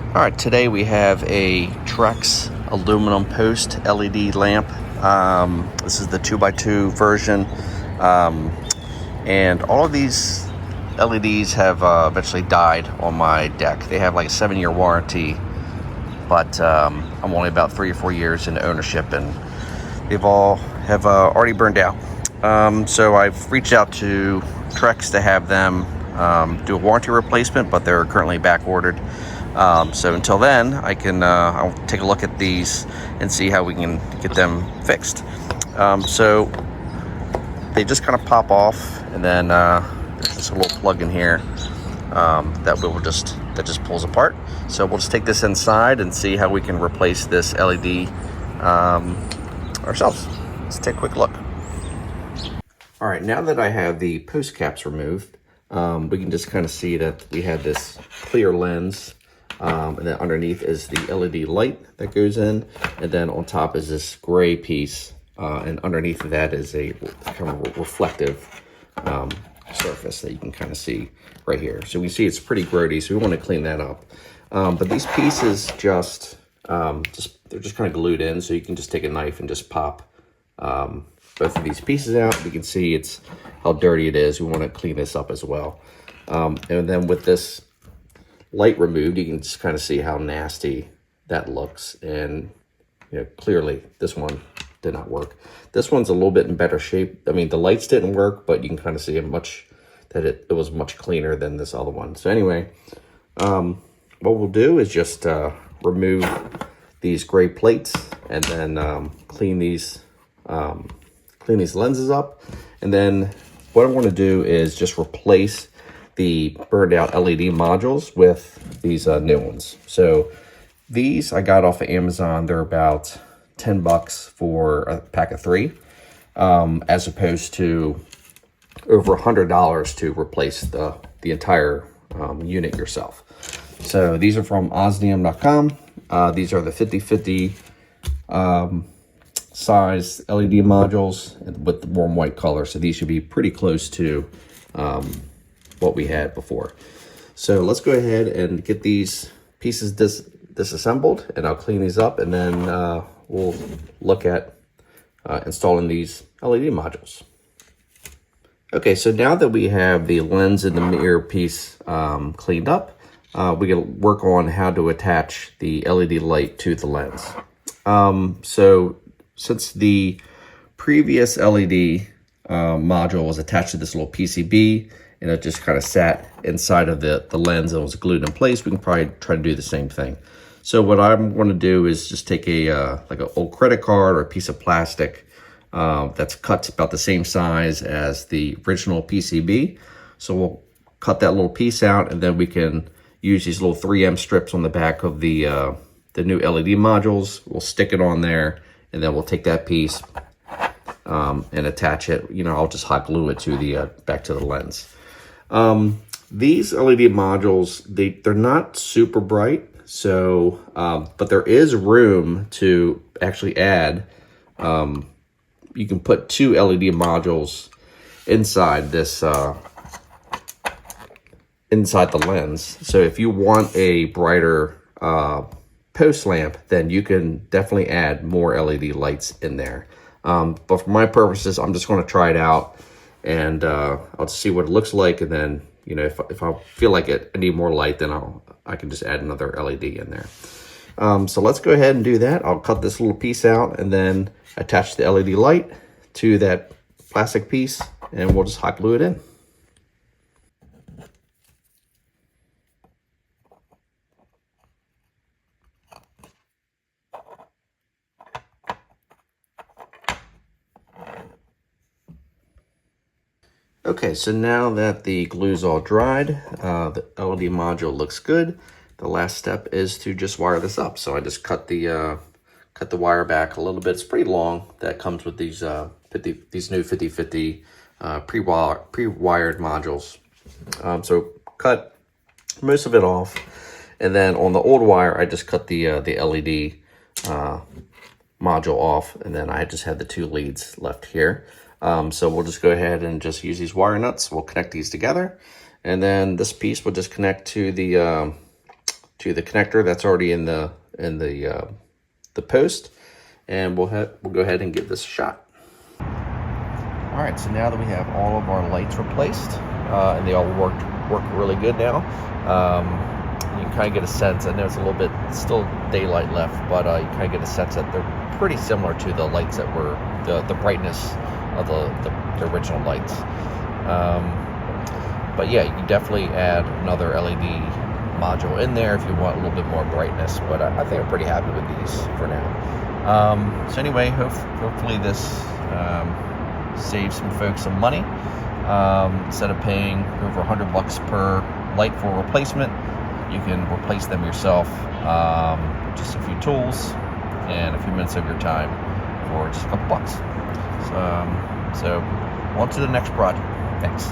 All right, today we have a Trex aluminum post LED lamp. This is the 2x2 version. And all of these LEDs have eventually died on my deck. They have like a 7-year warranty, but I'm only about 3 or 4 years into ownership, and they've all have already burned out. So I've reached out to Trex to have them do a warranty replacement, but they're currently back ordered. So until then, I'll take a look at these and see how we can get them fixed. So they just kind of pop off, and then there's just a little plug in here that just pulls apart. So we'll just take this inside and see how we can replace this LED ourselves. Let's take a quick look. All right, now that I have the post caps removed, we can just kind of see that we have this clear lens. And then underneath is the LED light that goes in, and then on top is this gray piece, and underneath of that is a kind of reflective surface that you can kind of see right here. So we see it's pretty grody, so we want to clean that up. But these pieces they're just kind of glued in, so you can just take a knife and just pop both of these pieces out. We can see how dirty it is. We want to clean this up as well. And then with this light removed, you can just kind of see how nasty that looks, and clearly this one did not work. This one's a little bit in better shape. I mean, the lights didn't work, but you can kind of see it was much cleaner than this other one. So anyway, what we'll do is just remove these gray plates, and then clean these lenses up. And then what I want to do is just replace the burned out LED modules with these new ones. So these I got off of Amazon. They're about $10 for a pack of 3, as opposed to over $100 to replace the entire unit yourself. So these are from osnium.com. These are the 50/50 size LED modules with the warm white color. So these should be pretty close to what we had before. So let's go ahead and get these pieces disassembled, and I'll clean these up, and then we'll look at installing these LED modules. Okay, so now that we have the lens and the mirror piece cleaned up, we can work on how to attach the LED light to the lens. So since the previous LED module was attached to this little PCB, and it just kind of sat inside of the lens and was glued in place, we can probably try to do the same thing. So what I'm going to do is just take like an old credit card or a piece of plastic that's cut about the same size as the original PCB. So we'll cut that little piece out, and then we can use these little 3M strips on the back of the new LED modules. We'll stick it on there, and then we'll take that piece and attach it. I'll just hot glue it to the back to the lens. These LED modules, they're not super bright, so but there is room to actually add. You can put 2 LED modules inside this inside the lens. So if you want a brighter post lamp, then you can definitely add more LED lights in there. But for my purposes, I'm just going to try it out, and I'll just see what it looks like, and then if I feel like I need more light, then I can just add another LED in there. So let's go ahead and do that. I'll cut this little piece out and then attach the LED light to that plastic piece, and we'll just hot glue it in. Okay, so now that the glue's all dried, the LED module looks good. The last step is to just wire this up. So I just cut the wire back a little bit. It's pretty long. That comes with these new 50/50 pre-wired modules. So cut most of it off, and then on the old wire, I just cut the LED module off, and then I just had the 2 leads left here. So we'll just go ahead and just use these wire nuts. We'll connect these together, and then this piece will just connect to the to the connector that's already in the post, and we'll go ahead and give this a shot. All right, so now that we have all of our lights replaced, and they all work really good now, you can kind of get a sense. I know it's a little bit still daylight left, but you kind of get a sense that they're pretty similar to the lights that were the brightness of the original lights. But yeah, you can definitely add another LED module in there if you want a little bit more brightness, but I think I'm pretty happy with these for now. So anyway, hopefully this saves some folks some money. Instead of paying over $100 per light for replacement, you can replace them yourself, just a few tools and a few minutes of your time for just a couple bucks. So on to the next project. Thanks.